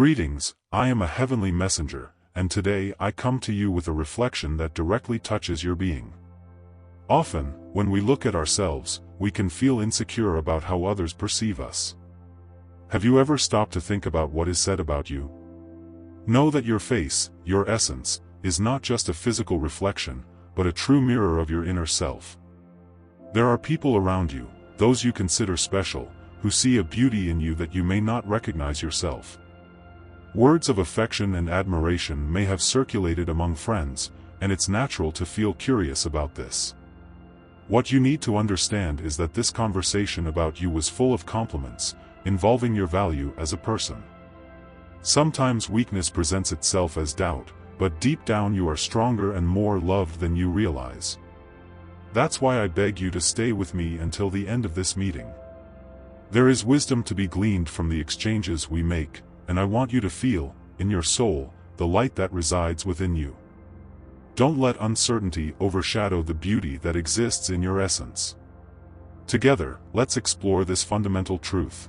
Greetings, I am a heavenly messenger, and today I come to you with a reflection that directly touches your being. Often, when we look at ourselves, we can feel insecure about how others perceive us. Have you ever stopped to think about what is said about you? Know that your face, your essence, is not just a physical reflection, but a true mirror of your inner self. There are people around you, those you consider special, who see a beauty in you that you may not recognize yourself. Words of affection and admiration may have circulated among friends, and it's natural to feel curious about this. What you need to understand is that this conversation about you was full of compliments, involving your value as a person. Sometimes weakness presents itself as doubt, but deep down you are stronger and more loved than you realize. That's why I beg you to stay with me until the end of this meeting. There is wisdom to be gleaned from the exchanges we make, and I want you to feel, in your soul, the light that resides within you. Don't let uncertainty overshadow the beauty that exists in your essence. Together, let's explore this fundamental truth.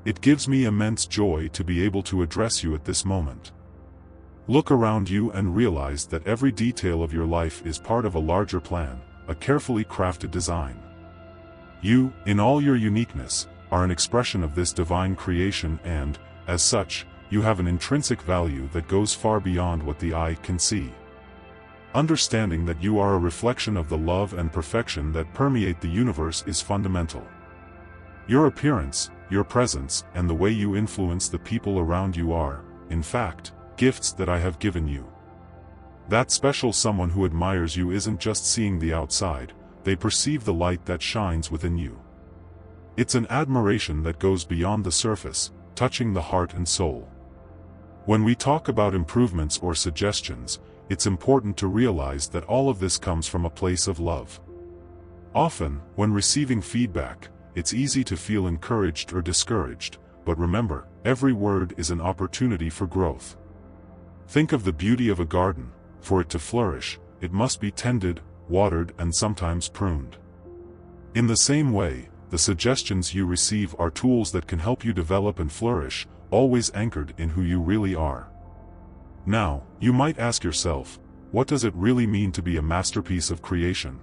It gives me immense joy to be able to address you at this moment. Look around you and realize that every detail of your life is part of a larger plan, a carefully crafted design. You, in all your uniqueness, are an expression of this divine creation and, as such, you have an intrinsic value that goes far beyond what the eye can see. Understanding that you are a reflection of the love and perfection that permeate the universe is fundamental. Your appearance, your presence, and the way you influence the people around you are, in fact, gifts that I have given you. That special someone who admires you isn't just seeing the outside, they perceive the light that shines within you. It's an admiration that goes beyond the surface, touching the heart and soul. When we talk about improvements or suggestions, it's important to realize that all of this comes from a place of love. Often, when receiving feedback, it's easy to feel encouraged or discouraged, but remember, every word is an opportunity for growth. Think of the beauty of a garden. For it to flourish, it must be tended, watered, and sometimes pruned. In the same way, the suggestions you receive are tools that can help you develop and flourish, always anchored in who you really are. Now, you might ask yourself, what does it really mean to be a masterpiece of creation?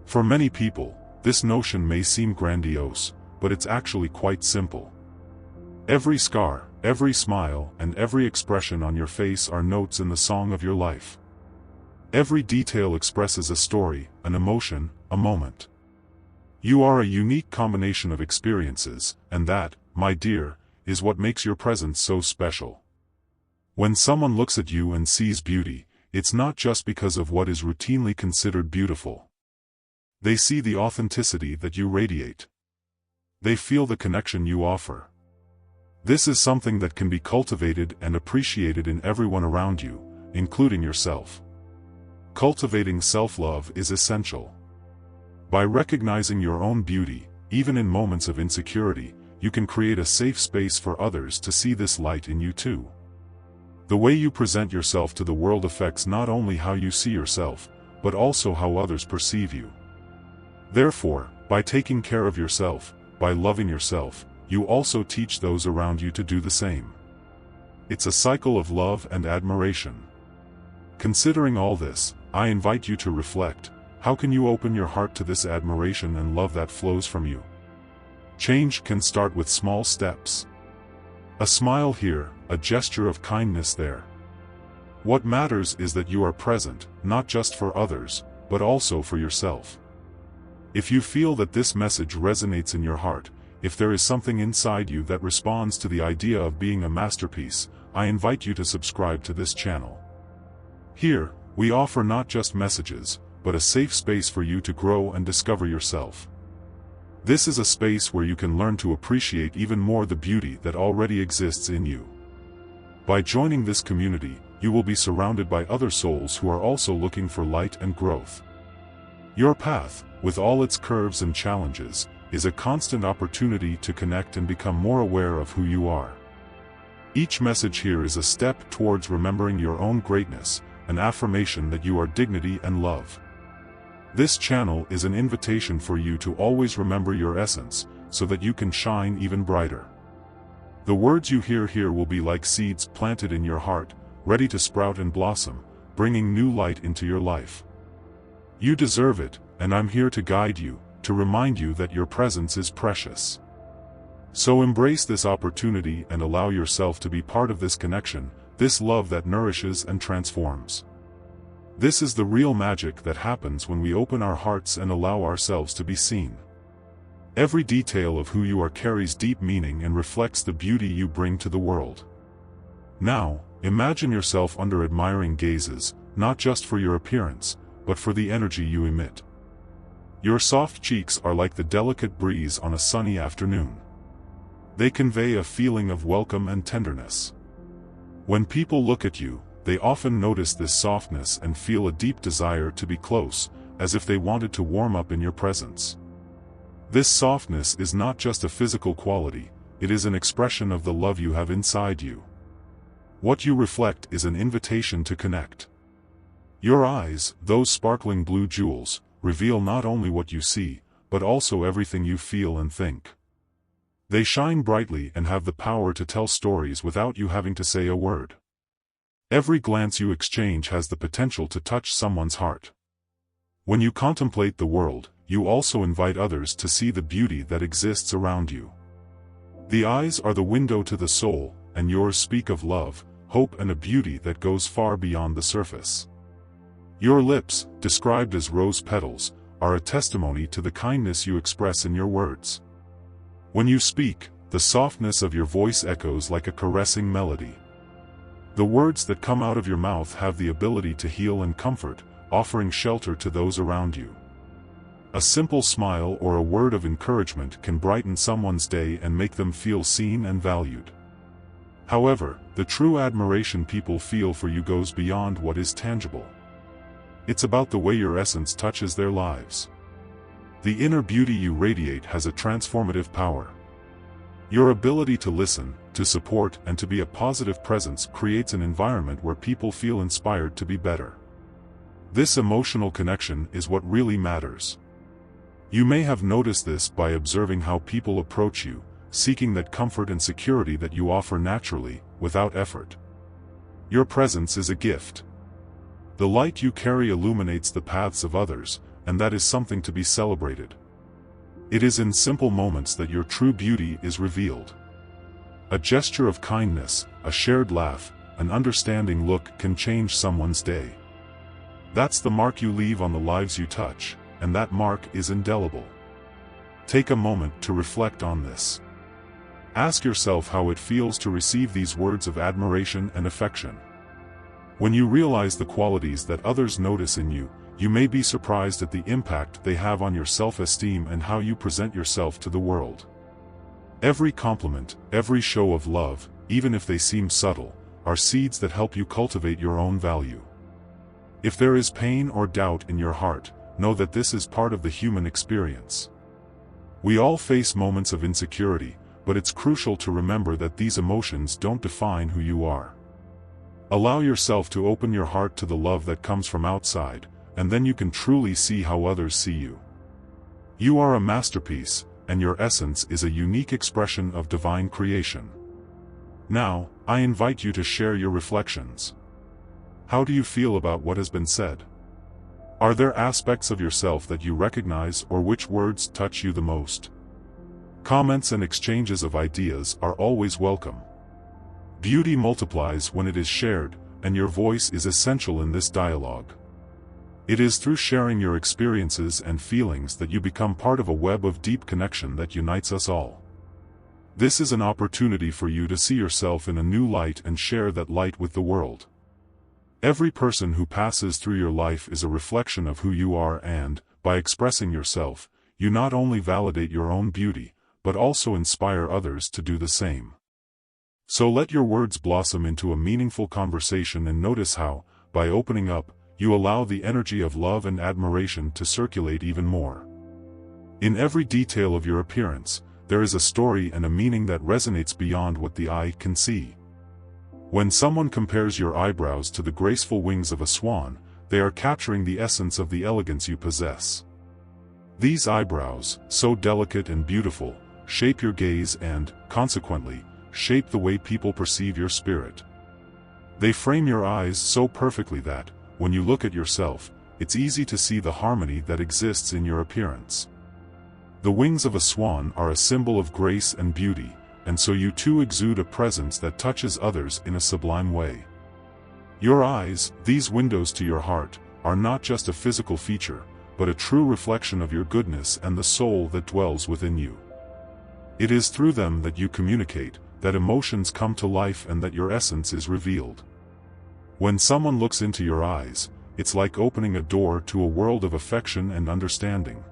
For many people, this notion may seem grandiose, but it's actually quite simple. Every scar, every smile, and every expression on your face are notes in the song of your life. Every detail expresses a story, an emotion, a moment. You are a unique combination of experiences, and that, my dear, is what makes your presence so special. When someone looks at you and sees beauty, it's not just because of what is routinely considered beautiful. They see the authenticity that you radiate. They feel the connection you offer. This is something that can be cultivated and appreciated in everyone around you, including yourself. Cultivating self-love is essential. By recognizing your own beauty, even in moments of insecurity, you can create a safe space for others to see this light in you too. The way you present yourself to the world affects not only how you see yourself, but also how others perceive you. Therefore, by taking care of yourself, by loving yourself, you also teach those around you to do the same. It's a cycle of love and admiration. Considering all this, I invite you to reflect, how can you open your heart to this admiration and love that flows from you? Change can start with small steps. A smile here, a gesture of kindness there. What matters is that you are present, not just for others, but also for yourself. If you feel that this message resonates in your heart, if there is something inside you that responds to the idea of being a masterpiece, I invite you to subscribe to this channel. Here, we offer not just messages, but a safe space for you to grow and discover yourself. This is a space where you can learn to appreciate even more the beauty that already exists in you. By joining this community, you will be surrounded by other souls who are also looking for light and growth. Your path, with all its curves and challenges, is a constant opportunity to connect and become more aware of who you are. Each message here is a step towards remembering your own greatness, an affirmation that you are dignity and love. This channel is an invitation for you to always remember your essence, so that you can shine even brighter. The words you hear here will be like seeds planted in your heart, ready to sprout and blossom, bringing new light into your life. You deserve it, and I'm here to guide you, to remind you that your presence is precious. So embrace this opportunity and allow yourself to be part of this connection, this love that nourishes and transforms. This is the real magic that happens when we open our hearts and allow ourselves to be seen. Every detail of who you are carries deep meaning and reflects the beauty you bring to the world. Now, imagine yourself under admiring gazes, not just for your appearance, but for the energy you emit. Your soft cheeks are like the delicate breeze on a sunny afternoon. They convey a feeling of welcome and tenderness. When people look at you, they often notice this softness and feel a deep desire to be close, as if they wanted to warm up in your presence. This softness is not just a physical quality, it is an expression of the love you have inside you. What you reflect is an invitation to connect. Your eyes, those sparkling blue jewels, reveal not only what you see, but also everything you feel and think. They shine brightly and have the power to tell stories without you having to say a word. Every glance you exchange has the potential to touch someone's heart. When you contemplate the world, you also invite others to see the beauty that exists around you. The eyes are the window to the soul, and yours speak of love, hope, and a beauty that goes far beyond the surface. Your lips, described as rose petals, are a testimony to the kindness you express in your words. When you speak, the softness of your voice echoes like a caressing melody. The words that come out of your mouth have the ability to heal and comfort, offering shelter to those around you. A simple smile or a word of encouragement can brighten someone's day and make them feel seen and valued. However, the true admiration people feel for you goes beyond what is tangible. It's about the way your essence touches their lives. The inner beauty you radiate has a transformative power. Your ability to listen, to support, and to be a positive presence creates an environment where people feel inspired to be better. This emotional connection is what really matters. You may have noticed this by observing how people approach you, seeking that comfort and security that you offer naturally, without effort. Your presence is a gift. The light you carry illuminates the paths of others, and that is something to be celebrated. It is in simple moments that your true beauty is revealed. A gesture of kindness, a shared laugh, an understanding look can change someone's day. That's the mark you leave on the lives you touch, and that mark is indelible. Take a moment to reflect on this. Ask yourself how it feels to receive these words of admiration and affection. When you realize the qualities that others notice in you, you may be surprised at the impact they have on your self-esteem and how you present yourself to the world. Every compliment, every show of love, even if they seem subtle, are seeds that help you cultivate your own value. If there is pain or doubt in your heart, know that this is part of the human experience. We all face moments of insecurity, but it's crucial to remember that these emotions don't define who you are. Allow yourself to open your heart to the love that comes from outside, and then you can truly see how others see you. You are a masterpiece, and your essence is a unique expression of divine creation. Now, I invite you to share your reflections. How do you feel about what has been said? Are there aspects of yourself that you recognize, or which words touch you the most? Comments and exchanges of ideas are always welcome. Beauty multiplies when it is shared, and your voice is essential in this dialogue. It is through sharing your experiences and feelings that you become part of a web of deep connection that unites us all. This is an opportunity for you to see yourself in a new light and share that light with the world. Every person who passes through your life is a reflection of who you are, and, by expressing yourself, you not only validate your own beauty, but also inspire others to do the same. So let your words blossom into a meaningful conversation, and notice how, by opening up, you allow the energy of love and admiration to circulate even more. In every detail of your appearance, there is a story and a meaning that resonates beyond what the eye can see. When someone compares your eyebrows to the graceful wings of a swan, they are capturing the essence of the elegance you possess. These eyebrows, so delicate and beautiful, shape your gaze and, consequently, shape the way people perceive your spirit. They frame your eyes so perfectly that, when you look at yourself, it's easy to see the harmony that exists in your appearance. The wings of a swan are a symbol of grace and beauty, and so you too exude a presence that touches others in a sublime way. Your eyes, these windows to your heart, are not just a physical feature, but a true reflection of your goodness and the soul that dwells within you. It is through them that you communicate, that emotions come to life, and that your essence is revealed. When someone looks into your eyes, it's like opening a door to a world of affection and understanding.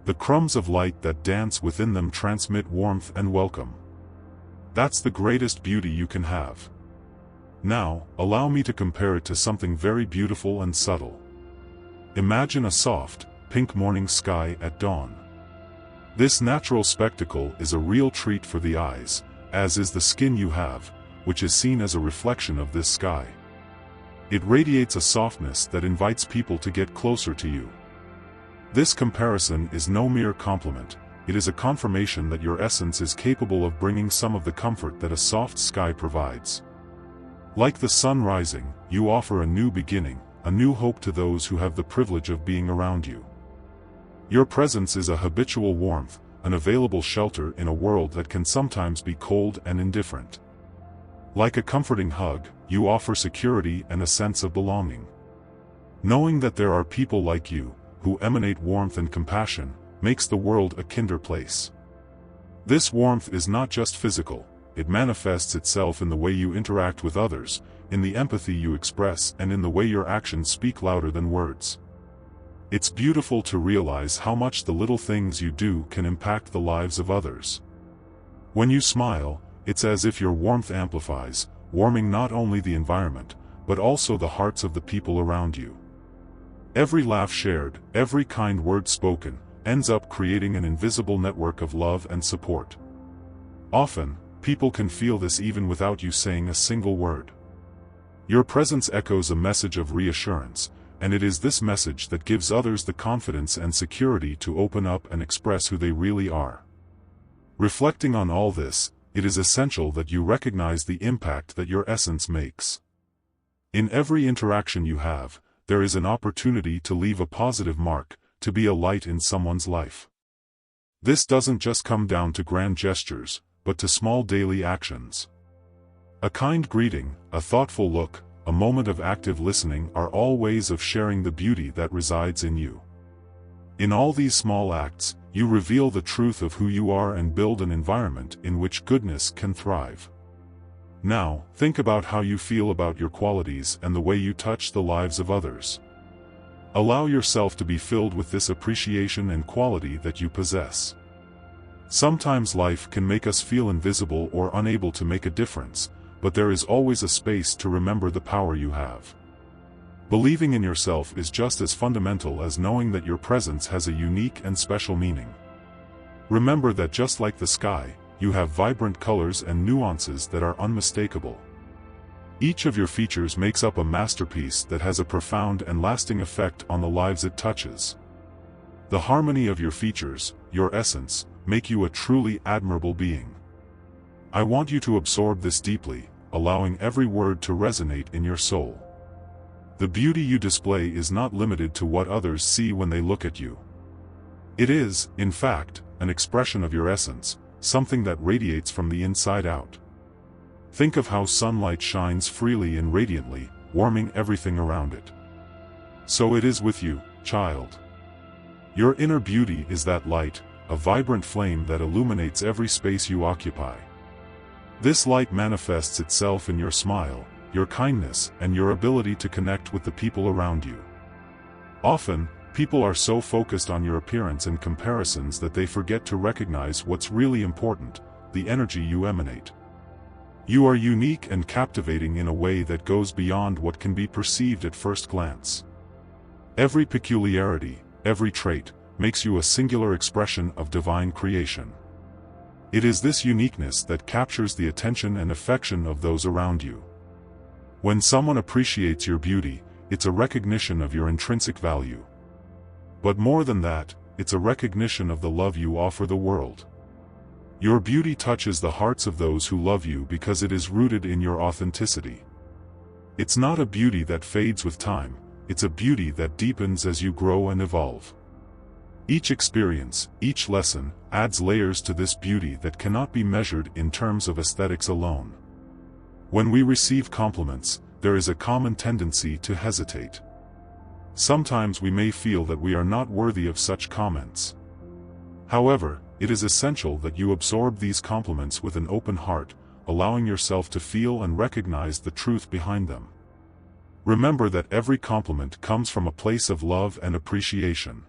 The crumbs of light that dance within them transmit warmth and welcome. That's the greatest beauty you can have. Now, allow me to compare it to something very beautiful and subtle. Imagine a soft, pink morning sky at dawn. This natural spectacle is a real treat for the eyes, as is the skin you have, which is seen as a reflection of this sky. It radiates a softness that invites people to get closer to you. This comparison is no mere compliment, it is a confirmation that your essence is capable of bringing some of the comfort that a soft sky provides. Like the sun rising, you offer a new beginning, a new hope to those who have the privilege of being around you. Your presence is a habitual warmth, an available shelter in a world that can sometimes be cold and indifferent. Like a comforting hug, you offer security and a sense of belonging. Knowing that there are people like you, who emanate warmth and compassion, makes the world a kinder place. This warmth is not just physical, it manifests itself in the way you interact with others, in the empathy you express, and in the way your actions speak louder than words. It's beautiful to realize how much the little things you do can impact the lives of others. When you smile, it's as if your warmth amplifies, warming not only the environment, but also the hearts of the people around you. Every laugh shared, every kind word spoken, ends up creating an invisible network of love and support. Often, people can feel this even without you saying a single word. Your presence echoes a message of reassurance, and it is this message that gives others the confidence and security to open up and express who they really are. Reflecting on all this, it is essential that you recognize the impact that your essence makes. In every interaction you have, there is an opportunity to leave a positive mark, to be a light in someone's life. This doesn't just come down to grand gestures, but to small daily actions. A kind greeting, a thoughtful look, a moment of active listening are all ways of sharing the beauty that resides in you. In all these small acts, you reveal the truth of who you are and build an environment in which goodness can thrive. Now, think about how you feel about your qualities and the way you touch the lives of others. Allow yourself to be filled with this appreciation and quality that you possess. Sometimes life can make us feel invisible or unable to make a difference, but there is always a space to remember the power you have. Believing in yourself is just as fundamental as knowing that your presence has a unique and special meaning. Remember that just like the sky, you have vibrant colors and nuances that are unmistakable. Each of your features makes up a masterpiece that has a profound and lasting effect on the lives it touches. The harmony of your features, your essence, make you a truly admirable being. I want you to absorb this deeply, allowing every word to resonate in your soul. The beauty you display is not limited to what others see when they look at you. It is, in fact, an expression of your essence, something that radiates from the inside out. Think of how sunlight shines freely and radiantly, warming everything around it. So it is with you, child. Your inner beauty is that light, a vibrant flame that illuminates every space you occupy. This light manifests itself in your smile, your kindness, and your ability to connect with the people around you. Often, people are so focused on your appearance and comparisons that they forget to recognize what's really important, the energy you emanate. You are unique and captivating in a way that goes beyond what can be perceived at first glance. Every peculiarity, every trait, makes you a singular expression of divine creation. It is this uniqueness that captures the attention and affection of those around you. When someone appreciates your beauty, it's a recognition of your intrinsic value. But more than that, it's a recognition of the love you offer the world. Your beauty touches the hearts of those who love you because it is rooted in your authenticity. It's not a beauty that fades with time, it's a beauty that deepens as you grow and evolve. Each experience, each lesson, adds layers to this beauty that cannot be measured in terms of aesthetics alone. When we receive compliments, there is a common tendency to hesitate. Sometimes we may feel that we are not worthy of such comments. However, it is essential that you absorb these compliments with an open heart, allowing yourself to feel and recognize the truth behind them. Remember that every compliment comes from a place of love and appreciation.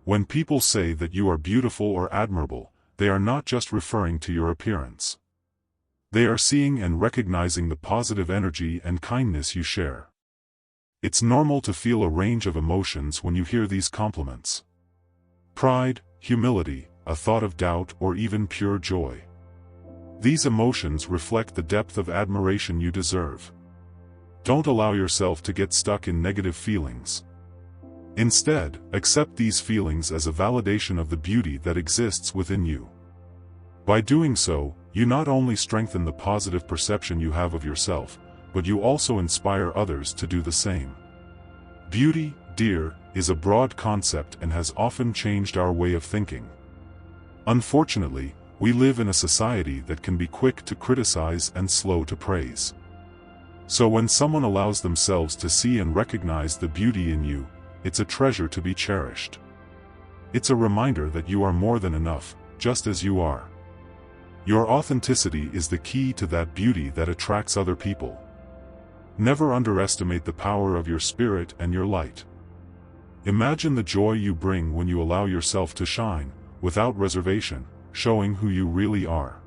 When people say that you are beautiful or admirable, they are not just referring to your appearance. They are seeing and recognizing the positive energy and kindness you share. It's normal to feel a range of emotions when you hear these compliments. Pride, humility, a thought of doubt, or even pure joy. These emotions reflect the depth of admiration you deserve. Don't allow yourself to get stuck in negative feelings. Instead, accept these feelings as a validation of the beauty that exists within you. By doing so, you not only strengthen the positive perception you have of yourself, but you also inspire others to do the same. Beauty, dear, is a broad concept and has often changed our way of thinking. Unfortunately, we live in a society that can be quick to criticize and slow to praise. So when someone allows themselves to see and recognize the beauty in you, it's a treasure to be cherished. It's a reminder that you are more than enough, just as you are. Your authenticity is the key to that beauty that attracts other people. Never underestimate the power of your spirit and your light. Imagine the joy you bring when you allow yourself to shine, without reservation, showing who you really are.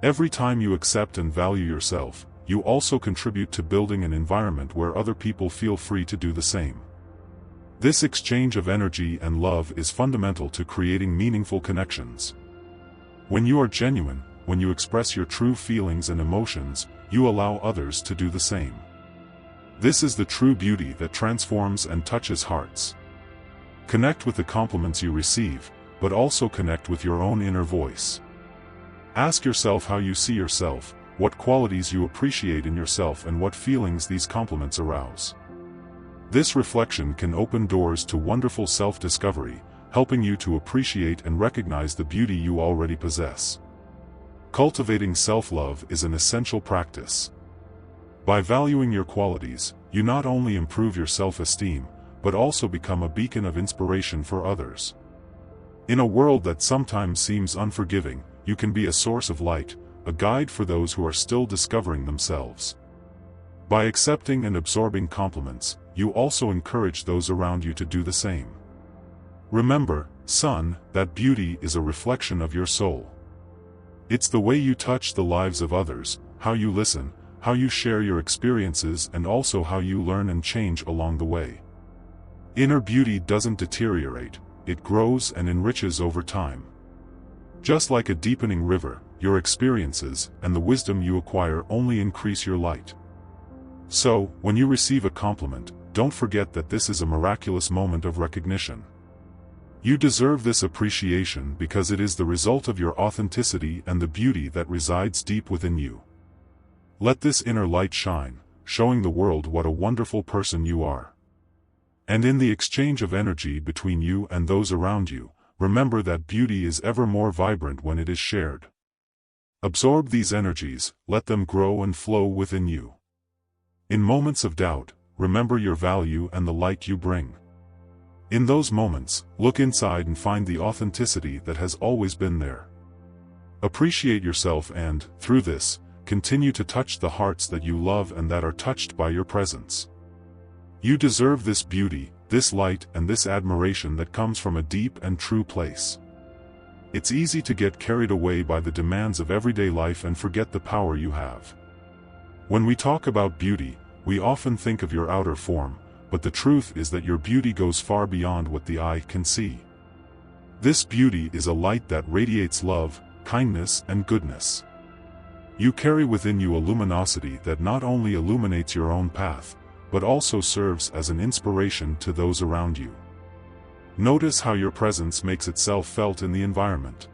Every time you accept and value yourself, you also contribute to building an environment where other people feel free to do the same. This exchange of energy and love is fundamental to creating meaningful connections. When you are genuine, when you express your true feelings and emotions, you allow others to do the same. This is the true beauty that transforms and touches hearts. Connect with the compliments you receive, but also connect with your own inner voice. Ask yourself how you see yourself, what qualities you appreciate in yourself, and what feelings these compliments arouse. This reflection can open doors to wonderful self-discovery, helping you to appreciate and recognize the beauty you already possess. Cultivating self-love is an essential practice. By valuing your qualities, you not only improve your self-esteem, but also become a beacon of inspiration for others. In a world that sometimes seems unforgiving, you can be a source of light, a guide for those who are still discovering themselves. By accepting and absorbing compliments, you also encourage those around you to do the same. Remember, son, that beauty is a reflection of your soul. It's the way you touch the lives of others, how you listen, how you share your experiences, and also how you learn and change along the way. Inner beauty doesn't deteriorate, it grows and enriches over time. Just like a deepening river, your experiences and the wisdom you acquire only increase your light. So, when you receive a compliment, don't forget that this is a miraculous moment of recognition. You deserve this appreciation because it is the result of your authenticity and the beauty that resides deep within you. Let this inner light shine, showing the world what a wonderful person you are. And in the exchange of energy between you and those around you, remember that beauty is ever more vibrant when it is shared. Absorb these energies, let them grow and flow within you. In moments of doubt, remember your value and the light you bring. In those moments, look inside and find the authenticity that has always been there. Appreciate yourself and, through this, continue to touch the hearts that you love and that are touched by your presence. You deserve this beauty, this light, and this admiration that comes from a deep and true place. It's easy to get carried away by the demands of everyday life and forget the power you have. When we talk about beauty, we often think of your outer form, but the truth is that your beauty goes far beyond what the eye can see. This beauty is a light that radiates love, kindness, and goodness. You carry within you a luminosity that not only illuminates your own path, but also serves as an inspiration to those around you. Notice how your presence makes itself felt in the environment.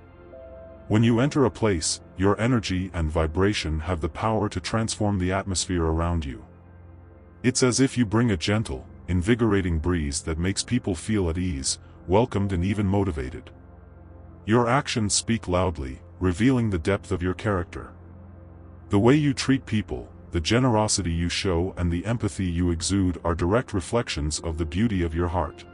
When you enter a place, your energy and vibration have the power to transform the atmosphere around you. It's as if you bring a gentle, invigorating breeze that makes people feel at ease, welcomed and even motivated. Your actions speak loudly, revealing the depth of your character. The way you treat people, the generosity you show and the empathy you exude are direct reflections of the beauty of your heart.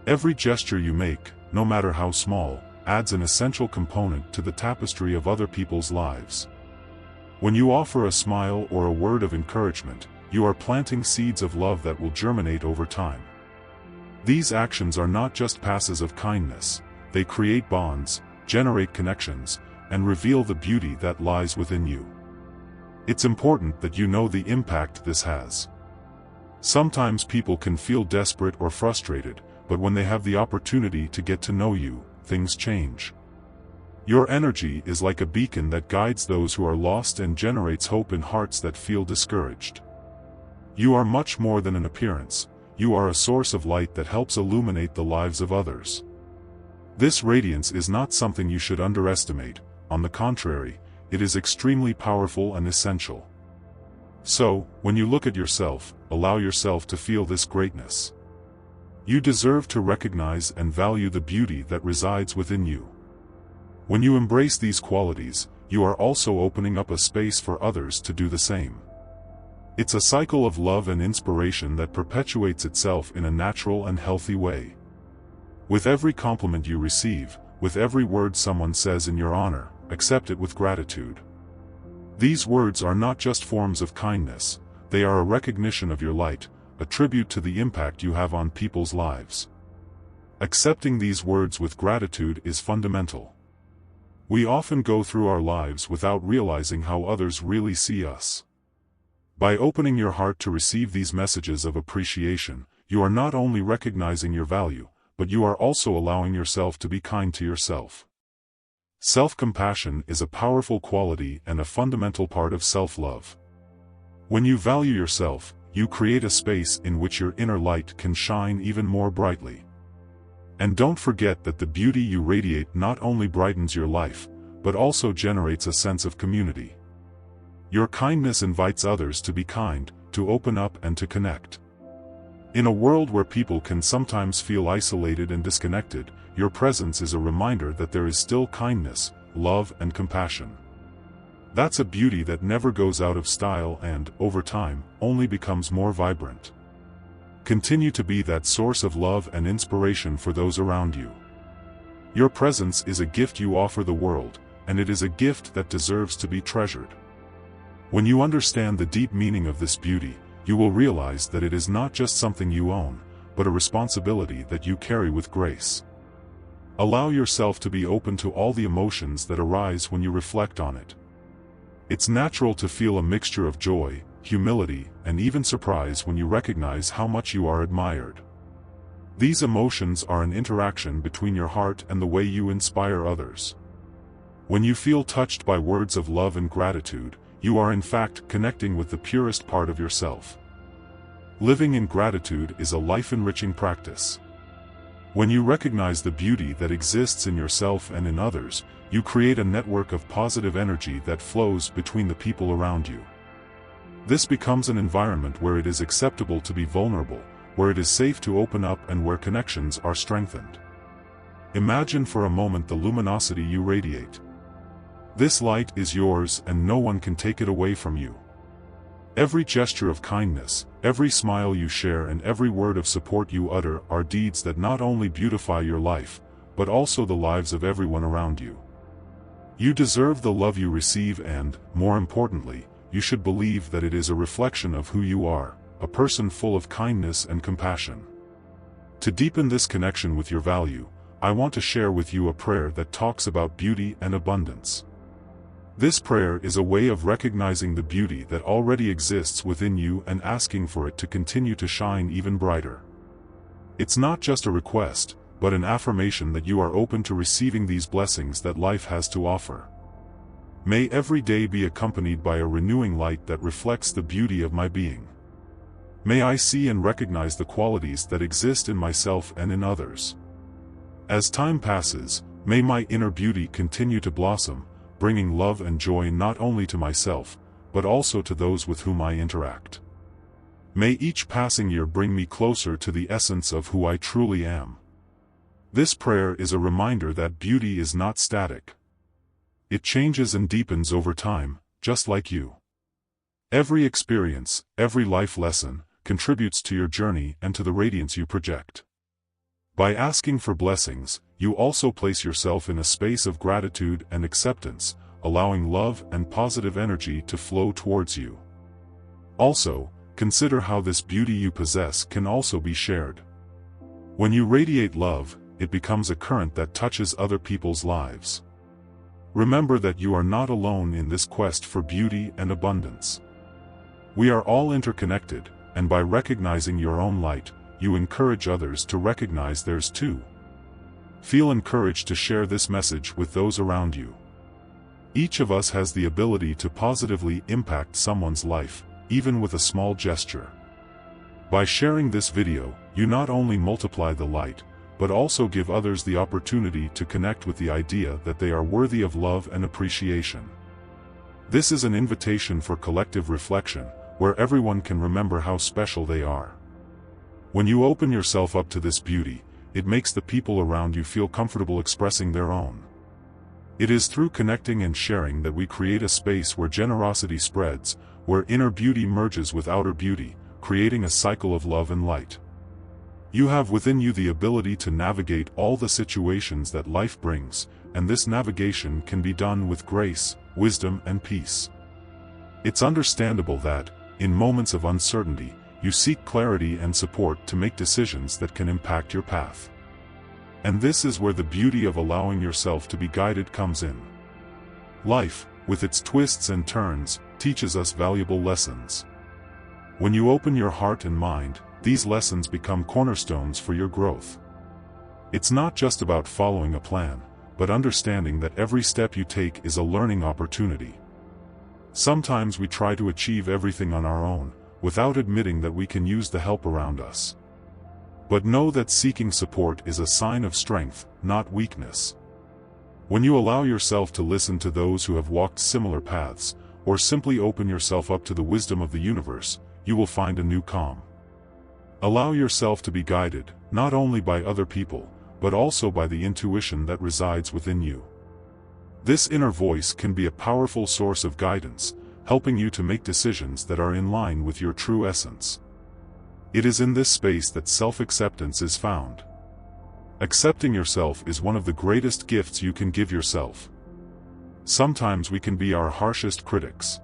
Every gesture you make, no matter how small, adds an essential component to the tapestry of other people's lives. When you offer a smile or a word of encouragement, you are planting seeds of love that will germinate over time. These actions are not just passes of kindness, they create bonds, generate connections, and reveal the beauty that lies within you. It's important that you know the impact this has. Sometimes people can feel desperate or frustrated, but when they have the opportunity to get to know you, things change. Your energy is like a beacon that guides those who are lost and generates hope in hearts that feel discouraged. You are much more than an appearance, you are a source of light that helps illuminate the lives of others. This radiance is not something you should underestimate, on the contrary, it is extremely powerful and essential. So, when you look at yourself, allow yourself to feel this greatness. You deserve to recognize and value the beauty that resides within you. When you embrace these qualities, you are also opening up a space for others to do the same. It's a cycle of love and inspiration that perpetuates itself in a natural and healthy way. With every compliment you receive, with every word someone says in your honor, accept it with gratitude. These words are not just forms of kindness, they are a recognition of your light, a tribute to the impact you have on people's lives. Accepting these words with gratitude is fundamental. We often go through our lives without realizing how others really see us. By opening your heart to receive these messages of appreciation, you are not only recognizing your value, but you are also allowing yourself to be kind to yourself. Self-compassion is a powerful quality and a fundamental part of self-love. When you value yourself, you create a space in which your inner light can shine even more brightly. And don't forget that the beauty you radiate not only brightens your life, but also generates a sense of community. Your kindness invites others to be kind, to open up and to connect. In a world where people can sometimes feel isolated and disconnected, your presence is a reminder that there is still kindness, love and compassion. That's a beauty that never goes out of style and, over time, only becomes more vibrant. Continue to be that source of love and inspiration for those around you. Your presence is a gift you offer the world, and it is a gift that deserves to be treasured. When you understand the deep meaning of this beauty, you will realize that it is not just something you own, but a responsibility that you carry with grace. Allow yourself to be open to all the emotions that arise when you reflect on it. It's natural to feel a mixture of joy, humility, and even surprise when you recognize how much you are admired. These emotions are an interaction between your heart and the way you inspire others. When you feel touched by words of love and gratitude, you are in fact connecting with the purest part of yourself. Living in gratitude is a life-enriching practice. When you recognize the beauty that exists in yourself and in others, you create a network of positive energy that flows between the people around you. This becomes an environment where it is acceptable to be vulnerable, where it is safe to open up and where connections are strengthened. Imagine for a moment the luminosity you radiate. This light is yours and no one can take it away from you. Every gesture of kindness, every smile you share and every word of support you utter are deeds that not only beautify your life, but also the lives of everyone around you. You deserve the love you receive and, more importantly, you should believe that it is a reflection of who you are, a person full of kindness and compassion. To deepen this connection with your value, I want to share with you a prayer that talks about beauty and abundance. This prayer is a way of recognizing the beauty that already exists within you and asking for it to continue to shine even brighter. It's not just a request, but an affirmation that you are open to receiving these blessings that life has to offer. May every day be accompanied by a renewing light that reflects the beauty of my being. May I see and recognize the qualities that exist in myself and in others. As time passes, May my inner beauty continue to blossom, bringing love and joy not only to myself, but also to those with whom I interact. May each passing year bring me closer to the essence of who I truly am. This prayer is a reminder that beauty is not static. It changes and deepens over time, just like you. Every experience, every life lesson, contributes to your journey and to the radiance you project. By asking for blessings, you also place yourself in a space of gratitude and acceptance, allowing love and positive energy to flow towards you. Also, consider how this beauty you possess can also be shared. When you radiate love, it becomes a current that touches other people's lives. Remember that you are not alone in this quest for beauty and abundance. We are all interconnected, and by recognizing your own light, you encourage others to recognize theirs too. Feel encouraged to share this message with those around you. Each of us has the ability to positively impact someone's life, even with a small gesture. By sharing this video, you not only multiply the light, but also give others the opportunity to connect with the idea that they are worthy of love and appreciation. This is an invitation for collective reflection, where everyone can remember how special they are. When you open yourself up to this beauty, it makes the people around you feel comfortable expressing their own. It is through connecting and sharing that we create a space where generosity spreads, where inner beauty merges with outer beauty, creating a cycle of love and light. You have within you the ability to navigate all the situations that life brings, and this navigation can be done with grace, wisdom, and peace. It's understandable that, in moments of uncertainty, you seek clarity and support to make decisions that can impact your path. And this is where the beauty of allowing yourself to be guided comes in. Life, with its twists and turns, teaches us valuable lessons. When you open your heart and mind, these lessons become cornerstones for your growth. It's not just about following a plan, but understanding that every step you take is a learning opportunity. Sometimes we try to achieve everything on our own, without admitting that we can use the help around us. But know that seeking support is a sign of strength, not weakness. When you allow yourself to listen to those who have walked similar paths, or simply open yourself up to the wisdom of the universe, you will find a new calm. Allow yourself to be guided, not only by other people, but also by the intuition that resides within you. This inner voice can be a powerful source of guidance, helping you to make decisions that are in line with your true essence. It is in this space that self-acceptance is found. Accepting yourself is one of the greatest gifts you can give yourself. Sometimes we can be our harshest critics.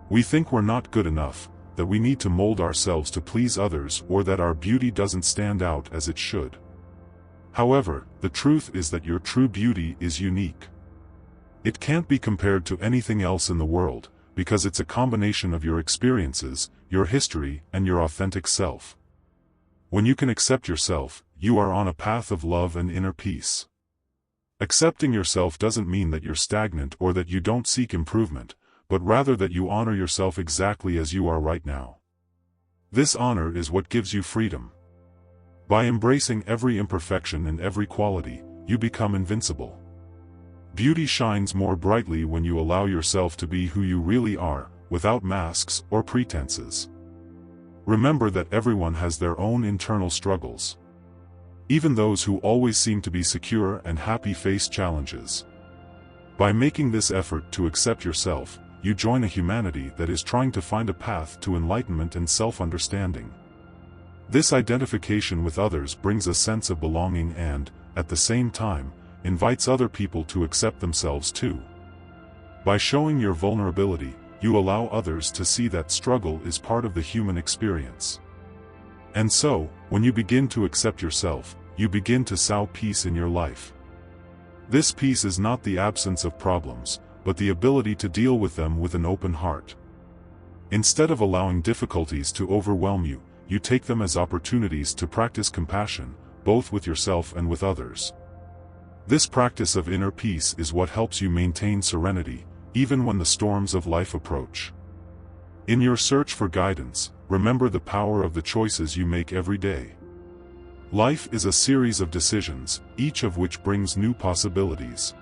We think we're not good enough, that we need to mold ourselves to please others, or that our beauty doesn't stand out as it should. However, the truth is that your true beauty is unique. It can't be compared to anything else in the world, because it's a combination of your experiences, your history, and your authentic self. When you can accept yourself, you are on a path of love and inner peace. Accepting yourself doesn't mean that you're stagnant or that you don't seek improvement, but rather that you honor yourself exactly as you are right now. This honor is what gives you freedom. By embracing every imperfection and every quality, you become invincible. Beauty shines more brightly when you allow yourself to be who you really are, without masks or pretenses. Remember that everyone has their own internal struggles. Even those who always seem to be secure and happy face challenges. By making this effort to accept yourself, you join a humanity that is trying to find a path to enlightenment and self-understanding. This identification with others brings a sense of belonging and, at the same time, invites other people to accept themselves too. By showing your vulnerability, you allow others to see that struggle is part of the human experience. And so, when you begin to accept yourself, you begin to sow peace in your life. This peace is not the absence of problems, but the ability to deal with them with an open heart. Instead of allowing difficulties to overwhelm you, you take them as opportunities to practice compassion, both with yourself and with others. This practice of inner peace is what helps you maintain serenity, even when the storms of life approach. In your search for guidance, remember the power of the choices you make every day. Life is a series of decisions, each of which brings new possibilities.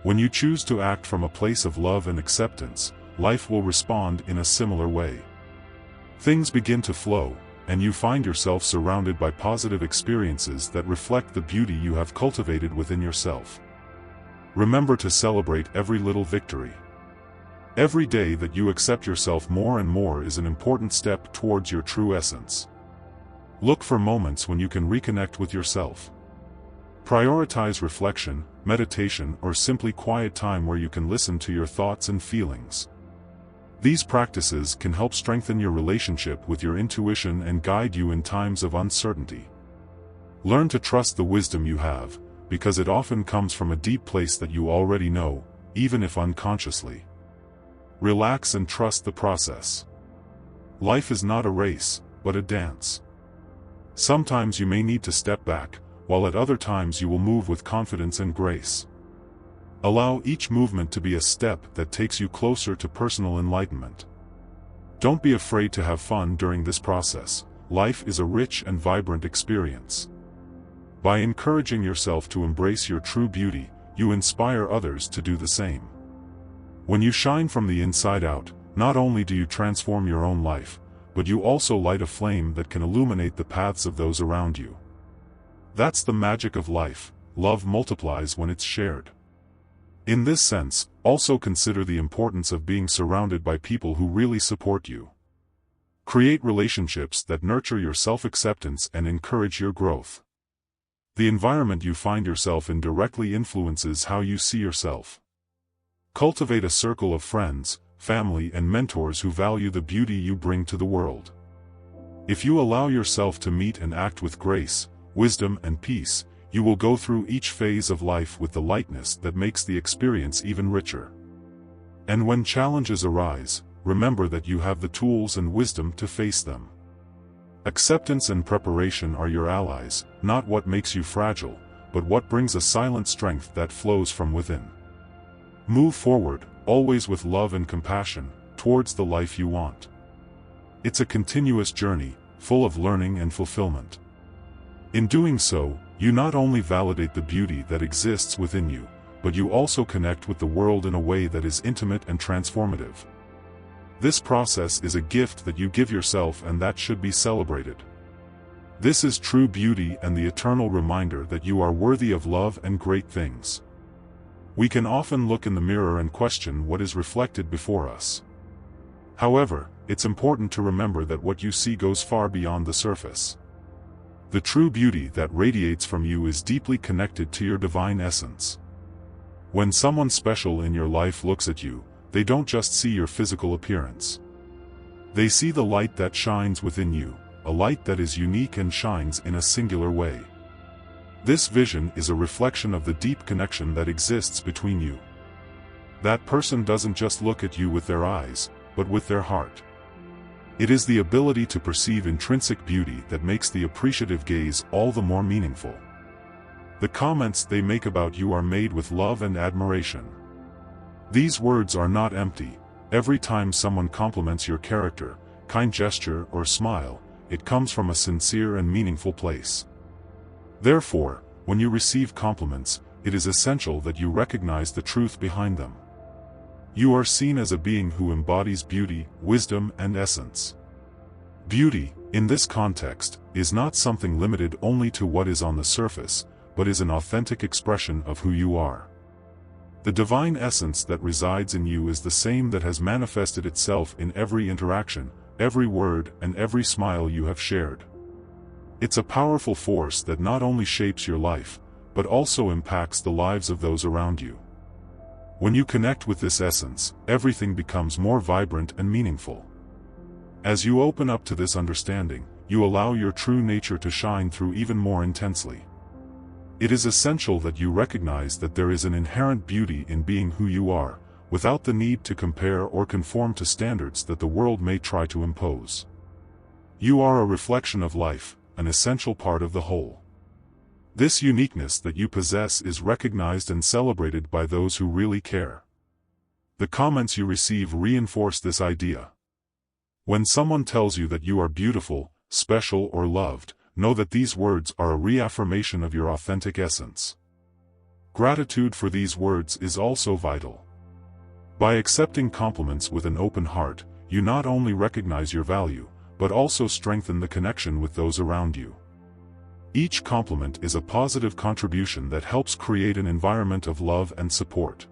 When you choose to act from a place of love and acceptance, life will respond in a similar way. Things begin to flow, and you find yourself surrounded by positive experiences that reflect the beauty you have cultivated within yourself. Remember to celebrate every little victory. Every day that you accept yourself more and more is an important step towards your true essence. Look for moments when you can reconnect with yourself. Prioritize reflection, meditation, or simply quiet time where you can listen to your thoughts and feelings. These practices can help strengthen your relationship with your intuition and guide you in times of uncertainty. Learn to trust the wisdom you have, because it often comes from a deep place that you already know, even if unconsciously. Relax and trust the process. Life is not a race, but a dance. Sometimes you may need to step back, while at other times you will move with confidence and grace. Allow each movement to be a step that takes you closer to personal enlightenment. Don't be afraid to have fun during this process. Life is a rich and vibrant experience. By encouraging yourself to embrace your true beauty, you inspire others to do the same. When you shine from the inside out, not only do you transform your own life, but you also light a flame that can illuminate the paths of those around you. That's the magic of life. Love multiplies when it's shared. In this sense, also consider the importance of being surrounded by people who really support you. Create relationships that nurture your self-acceptance and encourage your growth. The environment you find yourself in directly influences how you see yourself. Cultivate a circle of friends, family, and mentors who value the beauty you bring to the world. If you allow yourself to meet and act with grace, wisdom, and peace, you will go through each phase of life with the lightness that makes the experience even richer. And when challenges arise, remember that you have the tools and wisdom to face them. Acceptance and preparation are your allies, not what makes you fragile, but what brings a silent strength that flows from within. Move forward, always with love and compassion, towards the life you want. It's a continuous journey, full of learning and fulfillment. In doing so, you not only validate the beauty that exists within you, but you also connect with the world in a way that is intimate and transformative. This process is a gift that you give yourself, and that should be celebrated. This is true beauty and the eternal reminder that you are worthy of love and great things. We can often look in the mirror and question what is reflected before us. However, it's important to remember that what you see goes far beyond the surface. The true beauty that radiates from you is deeply connected to your divine essence. When someone special in your life looks at you, they don't just see your physical appearance. They see the light that shines within you, a light that is unique and shines in a singular way. This vision is a reflection of the deep connection that exists between you. That person doesn't just look at you with their eyes, but with their heart. It is the ability to perceive intrinsic beauty that makes the appreciative gaze all the more meaningful. The comments they make about you are made with love and admiration. These words are not empty. Every time someone compliments your character, kind gesture, or smile, it comes from a sincere and meaningful place. Therefore, when you receive compliments, it is essential that you recognize the truth behind them. You are seen as a being who embodies beauty, wisdom, and essence. Beauty, in this context, is not something limited only to what is on the surface, but is an authentic expression of who you are. The divine essence that resides in you is the same that has manifested itself in every interaction, every word, and every smile you have shared. It's a powerful force that not only shapes your life, but also impacts the lives of those around you. When you connect with this essence, everything becomes more vibrant and meaningful. As you open up to this understanding, you allow your true nature to shine through even more intensely. It is essential that you recognize that there is an inherent beauty in being who you are, without the need to compare or conform to standards that the world may try to impose. You are a reflection of life, an essential part of the whole. This uniqueness that you possess is recognized and celebrated by those who really care. The comments you receive reinforce this idea. When someone tells you that you are beautiful, special, or loved, know that these words are a reaffirmation of your authentic essence. Gratitude for these words is also vital. By accepting compliments with an open heart, you not only recognize your value, but also strengthen the connection with those around you. Each compliment is a positive contribution that helps create an environment of love and support.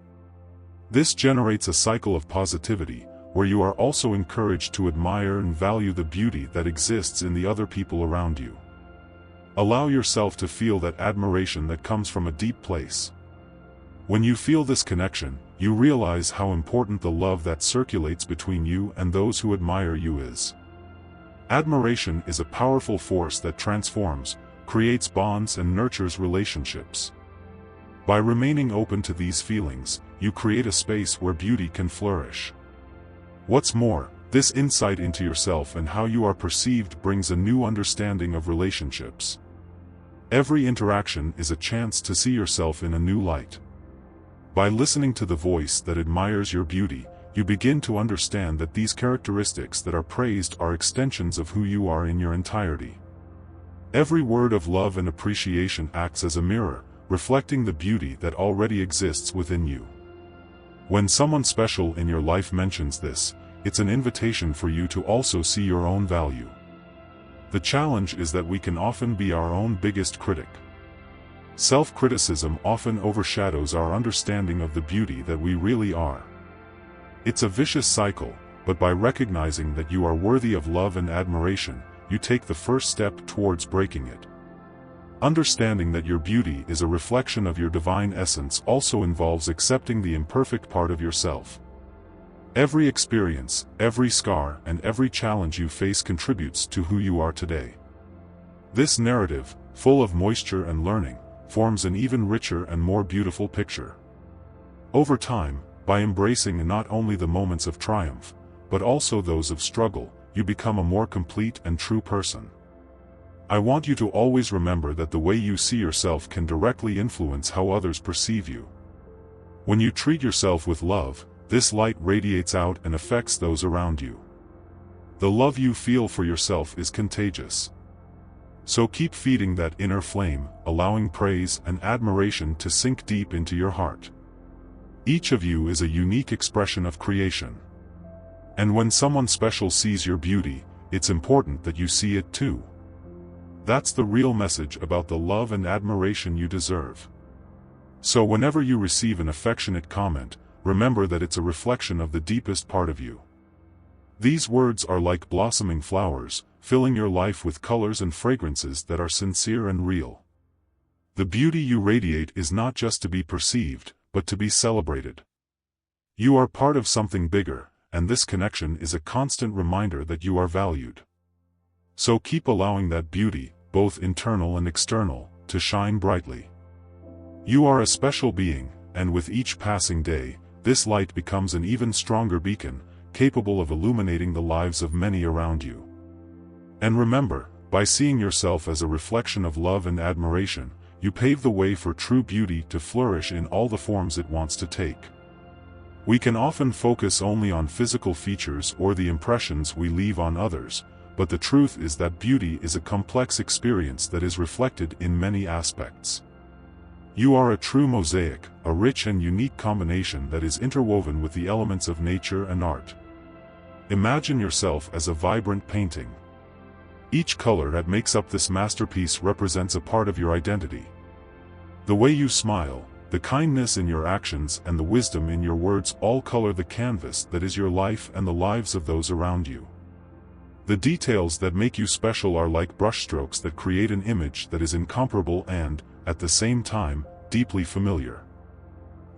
This generates a cycle of positivity, where you are also encouraged to admire and value the beauty that exists in the other people around you. Allow yourself to feel that admiration that comes from a deep place. When you feel this connection, you realize how important the love that circulates between you and those who admire you is. Admiration is a powerful force that transforms, creates bonds and nurtures relationships. By remaining open to these feelings, you create a space where beauty can flourish. What's more, this insight into yourself and how you are perceived brings a new understanding of relationships. Every interaction is a chance to see yourself in a new light. By listening to the voice that admires your beauty, you begin to understand that these characteristics that are praised are extensions of who you are in your entirety. Every word of love and appreciation acts as a mirror, reflecting the beauty that already exists within you. When someone special in your life mentions this, it's an invitation for you to also see your own value. The challenge is that we can often be our own biggest critic. Self-criticism often overshadows our understanding of the beauty that we really are. It's a vicious cycle, but by recognizing that you are worthy of love and admiration, you take the first step towards breaking it. Understanding that your beauty is a reflection of your divine essence also involves accepting the imperfect part of yourself. Every experience, every scar, and every challenge you face contributes to who you are today. This narrative, full of moisture and learning, forms an even richer and more beautiful picture. Over time, by embracing not only the moments of triumph, but also those of struggle, you become a more complete and true person. I want you to always remember that the way you see yourself can directly influence how others perceive you. When you treat yourself with love, this light radiates out and affects those around you. The love you feel for yourself is contagious. So keep feeding that inner flame, allowing praise and admiration to sink deep into your heart. Each of you is a unique expression of creation. And when someone special sees your beauty, it's important that you see it too. That's the real message about the love and admiration you deserve. So whenever you receive an affectionate comment, remember that it's a reflection of the deepest part of you. These words are like blossoming flowers, filling your life with colors and fragrances that are sincere and real. The beauty you radiate is not just to be perceived, but to be celebrated. You are part of something bigger, and this connection is a constant reminder that you are valued. So keep allowing that beauty, both internal and external, to shine brightly. You are a special being, and with each passing day, this light becomes an even stronger beacon, capable of illuminating the lives of many around you. And remember, by seeing yourself as a reflection of love and admiration, you pave the way for true beauty to flourish in all the forms it wants to take. We can often focus only on physical features or the impressions we leave on others, but the truth is that beauty is a complex experience that is reflected in many aspects. You are a true mosaic, a rich and unique combination that is interwoven with the elements of nature and art. Imagine yourself as a vibrant painting. Each color that makes up this masterpiece represents a part of your identity. The way you smile, the kindness in your actions, and the wisdom in your words all color the canvas that is your life and the lives of those around you. The details that make you special are like brushstrokes that create an image that is incomparable and, at the same time, deeply familiar.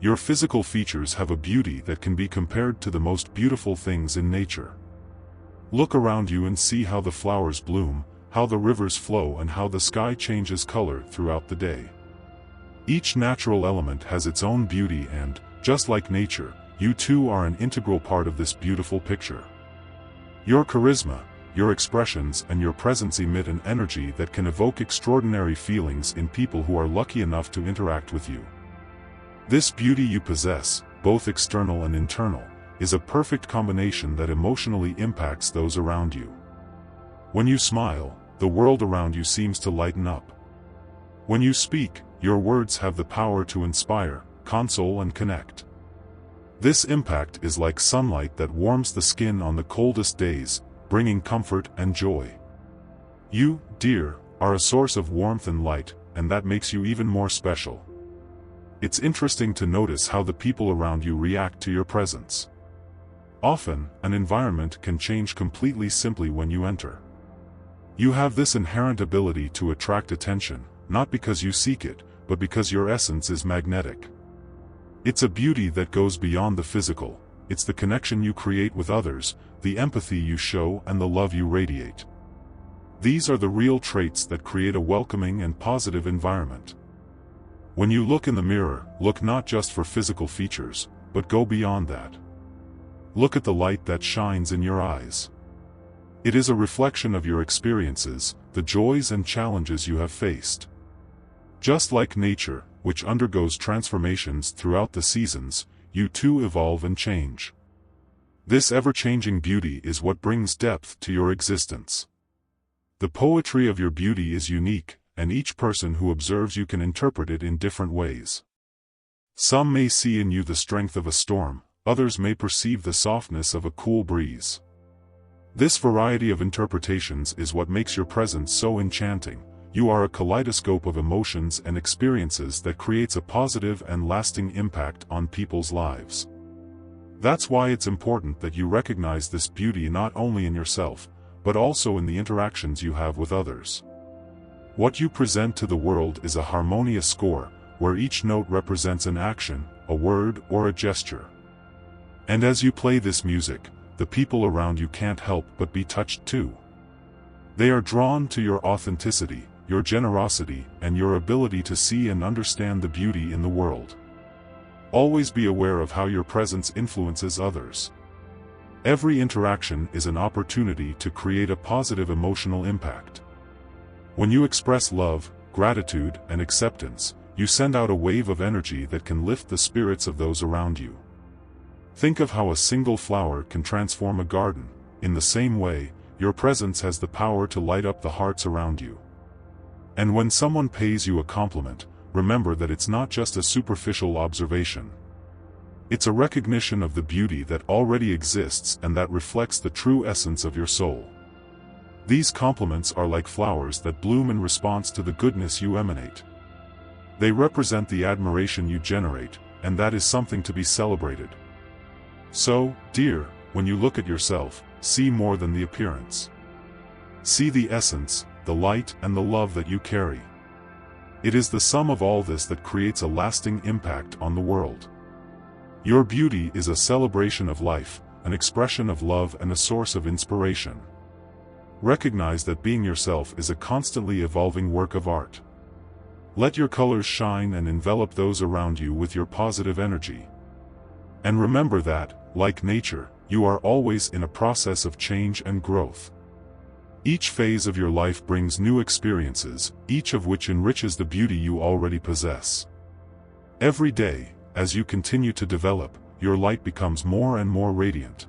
Your physical features have a beauty that can be compared to the most beautiful things in nature. Look around you and see how the flowers bloom, how the rivers flow, and how the sky changes color throughout the day. Each natural element has its own beauty and, just like nature, you too are an integral part of this beautiful picture. Your charisma, your expressions, and your presence emit an energy that can evoke extraordinary feelings in people who are lucky enough to interact with you. This beauty you possess, both external and internal, is a perfect combination that emotionally impacts those around you. When you smile, the world around you seems to lighten up. When you speak, your words have the power to inspire, console and connect. This impact is like sunlight that warms the skin on the coldest days, bringing comfort and joy. You, dear, are a source of warmth and light, and that makes you even more special. It's interesting to notice how the people around you react to your presence. Often, an environment can change completely simply when you enter. You have this inherent ability to attract attention, not because you seek it, but because your essence is magnetic. It's a beauty that goes beyond the physical. It's the connection you create with others, the empathy you show and the love you radiate. These are the real traits that create a welcoming and positive environment. When you look in the mirror, look not just for physical features, but go beyond that. Look at the light that shines in your eyes. It is a reflection of your experiences, the joys and challenges you have faced. Just like nature, which undergoes transformations throughout the seasons, you too evolve and change. This ever-changing beauty is what brings depth to your existence. The poetry of your beauty is unique, and each person who observes you can interpret it in different ways. Some may see in you the strength of a storm, others may perceive the softness of a cool breeze. This variety of interpretations is what makes your presence so enchanting. You are a kaleidoscope of emotions and experiences that creates a positive and lasting impact on people's lives. That's why it's important that you recognize this beauty not only in yourself, but also in the interactions you have with others. What you present to the world is a harmonious score, where each note represents an action, a word or a gesture. And as you play this music, the people around you can't help but be touched too. They are drawn to your authenticity, your generosity, and your ability to see and understand the beauty in the world. Always be aware of how your presence influences others. Every interaction is an opportunity to create a positive emotional impact. When you express love, gratitude, and acceptance, you send out a wave of energy that can lift the spirits of those around you. Think of how a single flower can transform a garden. In the same way, your presence has the power to light up the hearts around you. And when someone pays you a compliment, remember that it's not just a superficial observation. It's a recognition of the beauty that already exists and that reflects the true essence of your soul. These compliments are like flowers that bloom in response to the goodness you emanate. They represent the admiration you generate, and that is something to be celebrated. So, dear, when you look at yourself, see more than the appearance. See the essence, the light and the love that you carry. It is the sum of all this that creates a lasting impact on the world. Your beauty is a celebration of life, an expression of love and a source of inspiration. Recognize that being yourself is a constantly evolving work of art. Let your colors shine and envelop those around you with your positive energy. And remember that, like nature, you are always in a process of change and growth. Each phase of your life brings new experiences, each of which enriches the beauty you already possess. Every day, as you continue to develop, your light becomes more and more radiant.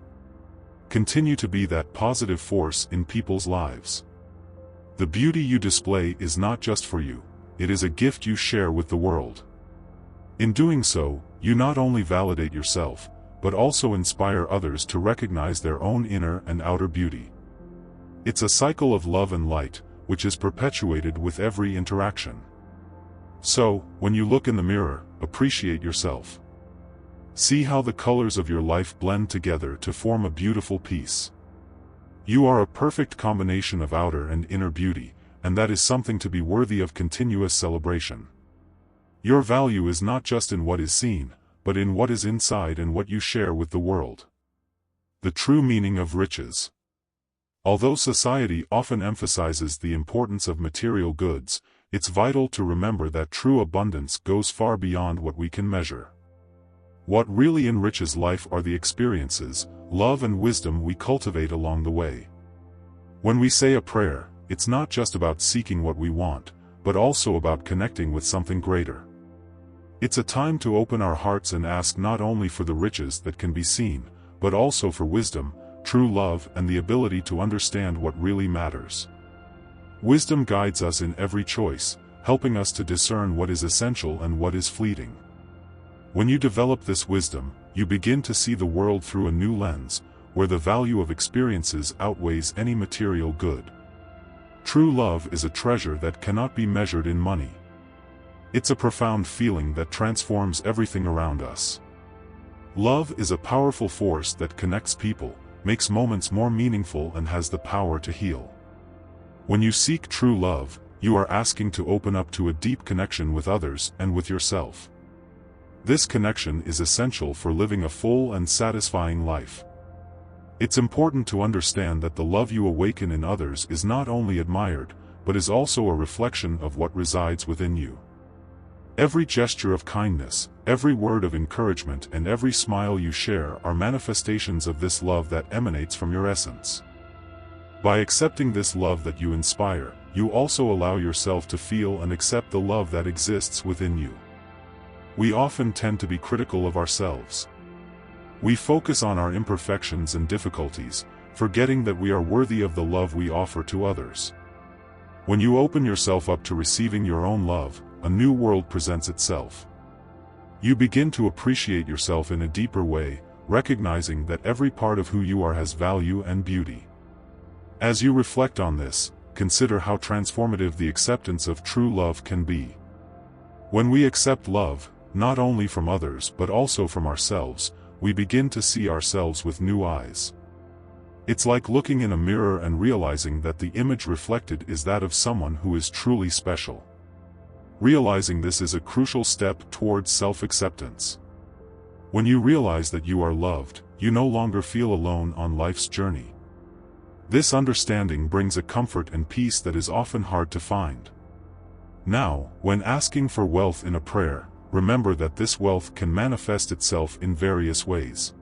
Continue to be that positive force in people's lives. The beauty you display is not just for you, it is a gift you share with the world. In doing so, you not only validate yourself, but also inspire others to recognize their own inner and outer beauty. It's a cycle of love and light, which is perpetuated with every interaction. So, when you look in the mirror, appreciate yourself. See how the colors of your life blend together to form a beautiful piece. You are a perfect combination of outer and inner beauty, and that is something to be worthy of continuous celebration. Your value is not just in what is seen, but in what is inside and what you share with the world. The true meaning of riches. Although society often emphasizes the importance of material goods, it's vital to remember that true abundance goes far beyond what we can measure. What really enriches life are the experiences, love and wisdom we cultivate along the way. When we say a prayer, it's not just about seeking what we want, but also about connecting with something greater. It's a time to open our hearts and ask not only for the riches that can be seen, but also for wisdom, true love and the ability to understand what really matters. Wisdom guides us in every choice, helping us to discern what is essential and what is fleeting. When you develop this wisdom, you begin to see the world through a new lens, where the value of experiences outweighs any material good. True love is a treasure that cannot be measured in money. It's a profound feeling that transforms everything around us. Love is a powerful force that connects people, makes moments more meaningful, and has the power to heal. When you seek true love, you are asking to open up to a deep connection with others and with yourself. This connection is essential for living a full and satisfying life. It's important to understand that the love you awaken in others is not only admired, but is also a reflection of what resides within you. Every gesture of kindness, every word of encouragement, and every smile you share are manifestations of this love that emanates from your essence. By accepting this love that you inspire, you also allow yourself to feel and accept the love that exists within you. We often tend to be critical of ourselves. We focus on our imperfections and difficulties, forgetting that we are worthy of the love we offer to others. When you open yourself up to receiving your own love, a new world presents itself. You begin to appreciate yourself in a deeper way, recognizing that every part of who you are has value and beauty. As you reflect on this, consider how transformative the acceptance of true love can be. When we accept love, not only from others but also from ourselves, we begin to see ourselves with new eyes. It's like looking in a mirror and realizing that the image reflected is that of someone who is truly special. Realizing this is a crucial step towards self-acceptance. When you realize that you are loved, you no longer feel alone on life's journey. This understanding brings a comfort and peace that is often hard to find. Now, when asking for wealth in a prayer, remember that this wealth can manifest itself in various ways.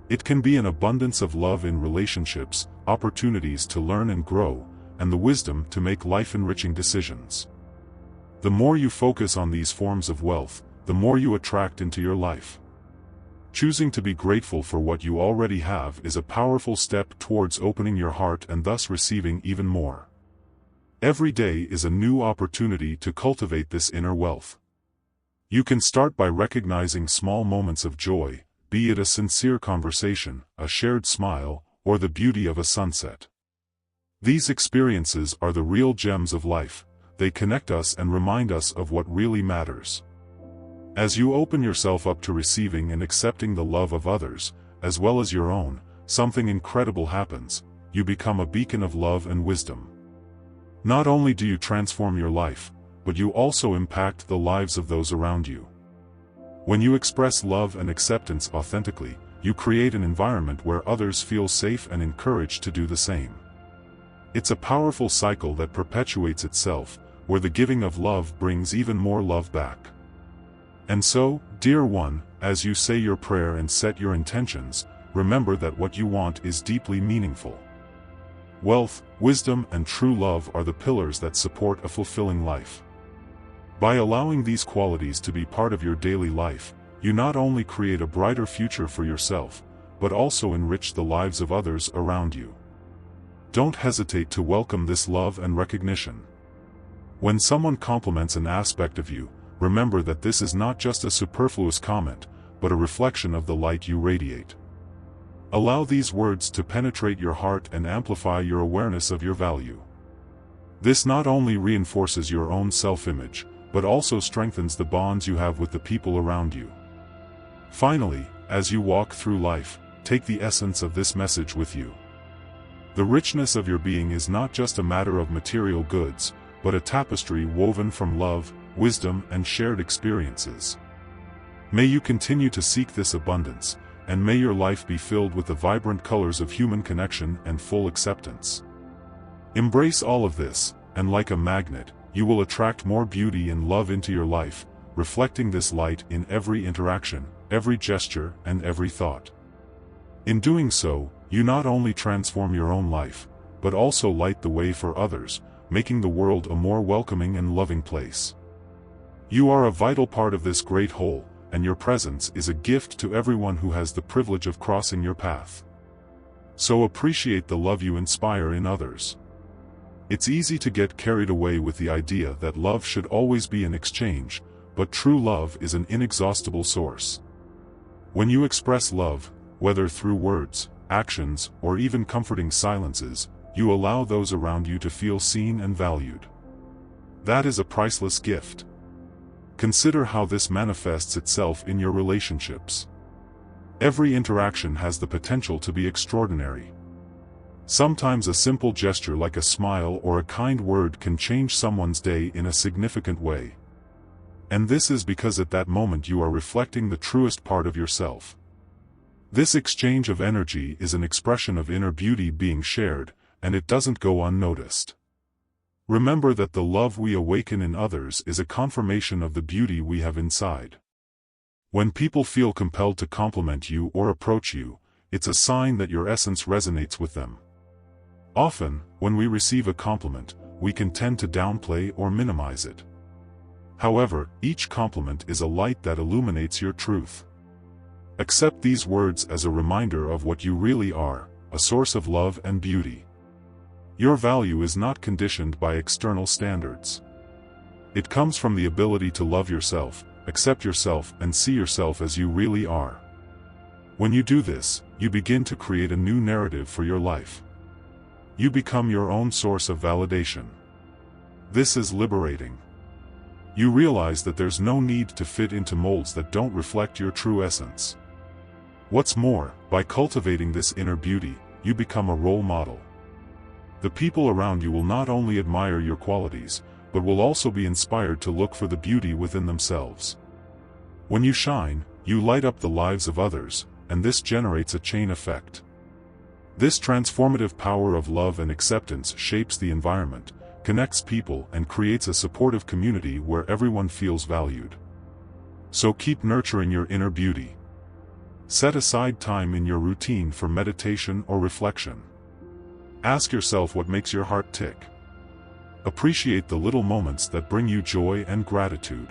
It can be an abundance of love in relationships, opportunities to learn and grow, and the wisdom to make life-enriching decisions. The more you focus on these forms of wealth, the more you attract into your life. Choosing to be grateful for what you already have is a powerful step towards opening your heart and thus receiving even more. Every day is a new opportunity to cultivate this inner wealth. You can start by recognizing small moments of joy, be it a sincere conversation, a shared smile, or the beauty of a sunset. These experiences are the real gems of life. They connect us and remind us of what really matters. As you open yourself up to receiving and accepting the love of others, as well as your own, something incredible happens. You become a beacon of love and wisdom. Not only do you transform your life, but you also impact the lives of those around you. When you express love and acceptance authentically, you create an environment where others feel safe and encouraged to do the same. It's a powerful cycle that perpetuates itself, where the giving of love brings even more love back. And so, dear one, as you say your prayer and set your intentions, remember that what you want is deeply meaningful. Wealth, wisdom, and true love are the pillars that support a fulfilling life. By allowing these qualities to be part of your daily life, you not only create a brighter future for yourself, but also enrich the lives of others around you. Don't hesitate to welcome this love and recognition. When someone compliments an aspect of you, remember that this is not just a superfluous comment, but a reflection of the light you radiate. Allow these words to penetrate your heart and amplify your awareness of your value. This not only reinforces your own self-image, but also strengthens the bonds you have with the people around you. Finally, as you walk through life, take the essence of this message with you. The richness of your being is not just a matter of material goods, but a tapestry woven from love, wisdom, and shared experiences. May you continue to seek this abundance, and may your life be filled with the vibrant colors of human connection and full acceptance. Embrace all of this, and like a magnet, you will attract more beauty and love into your life, reflecting this light in every interaction, every gesture, and every thought. In doing so, you not only transform your own life, but also light the way for others, making the world a more welcoming and loving place. You are a vital part of this great whole, and your presence is a gift to everyone who has the privilege of crossing your path. So appreciate the love you inspire in others. It's easy to get carried away with the idea that love should always be an exchange, but true love is an inexhaustible source. When you express love, whether through words, actions, or even comforting silences, you allow those around you to feel seen and valued. That is a priceless gift. Consider how this manifests itself in your relationships. Every interaction has the potential to be extraordinary. Sometimes a simple gesture like a smile or a kind word can change someone's day in a significant way. And this is because at that moment you are reflecting the truest part of yourself. This exchange of energy is an expression of inner beauty being shared, and it doesn't go unnoticed. Remember that the love we awaken in others is a confirmation of the beauty we have inside. When people feel compelled to compliment you or approach you, it's a sign that your essence resonates with them. Often, when we receive a compliment, we can tend to downplay or minimize it. However, each compliment is a light that illuminates your truth. Accept these words as a reminder of what you really are, a source of love and beauty. Your value is not conditioned by external standards. It comes from the ability to love yourself, accept yourself, and see yourself as you really are. When you do this, you begin to create a new narrative for your life. You become your own source of validation. This is liberating. You realize that there's no need to fit into molds that don't reflect your true essence. What's more, by cultivating this inner beauty, you become a role model. The people around you will not only admire your qualities, but will also be inspired to look for the beauty within themselves. When you shine, you light up the lives of others, and this generates a chain effect. This transformative power of love and acceptance shapes the environment, connects people, and creates a supportive community where everyone feels valued. So keep nurturing your inner beauty. Set aside time in your routine for meditation or reflection. Ask yourself what makes your heart tick. Appreciate the little moments that bring you joy and gratitude.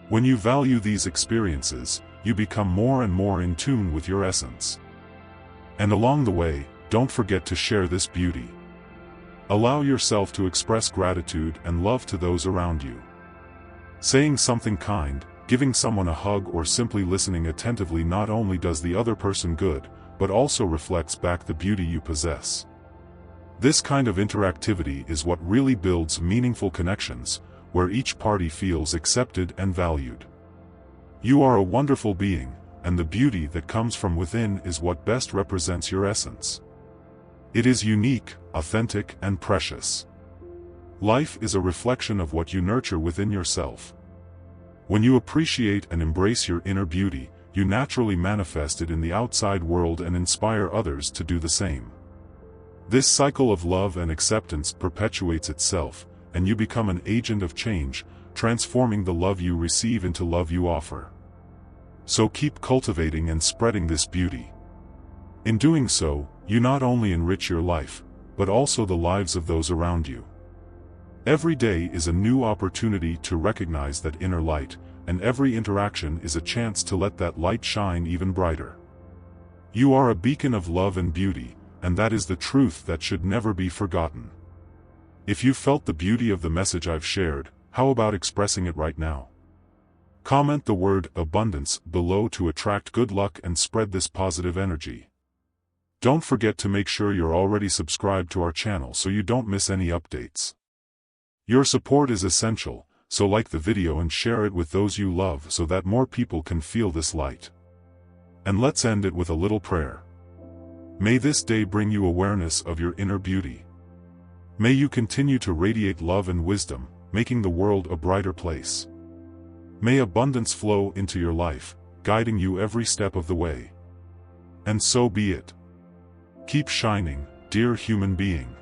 When you value these experiences, you become more and more in tune with your essence. And along the way, don't forget to share this beauty. Allow yourself to express gratitude and love to those around you. Saying something kind, giving someone a hug, or simply listening attentively not only does the other person good, but also reflects back the beauty you possess. This kind of interactivity is what really builds meaningful connections, where each party feels accepted and valued. You are a wonderful being, and the beauty that comes from within is what best represents your essence. It is unique, authentic, and precious. Life is a reflection of what you nurture within yourself. When you appreciate and embrace your inner beauty, you naturally manifest it in the outside world and inspire others to do the same. This cycle of love and acceptance perpetuates itself, and you become an agent of change, transforming the love you receive into love you offer. So keep cultivating and spreading this beauty. In doing so, you not only enrich your life, but also the lives of those around you. Every day is a new opportunity to recognize that inner light, and every interaction is a chance to let that light shine even brighter. You are a beacon of love and beauty, and that is the truth that should never be forgotten. If you felt the beauty of the message I've shared, how about expressing it right now? Comment the word abundance below to attract good luck and spread this positive energy. Don't forget to make sure you're already subscribed to our channel so you don't miss any updates. Your support is essential, so like the video and share it with those you love so that more people can feel this light. And let's end it with a little prayer. May this day bring you awareness of your inner beauty. May you continue to radiate love and wisdom, making the world a brighter place. May abundance flow into your life, guiding you every step of the way. And so be it. Keep shining, dear human being.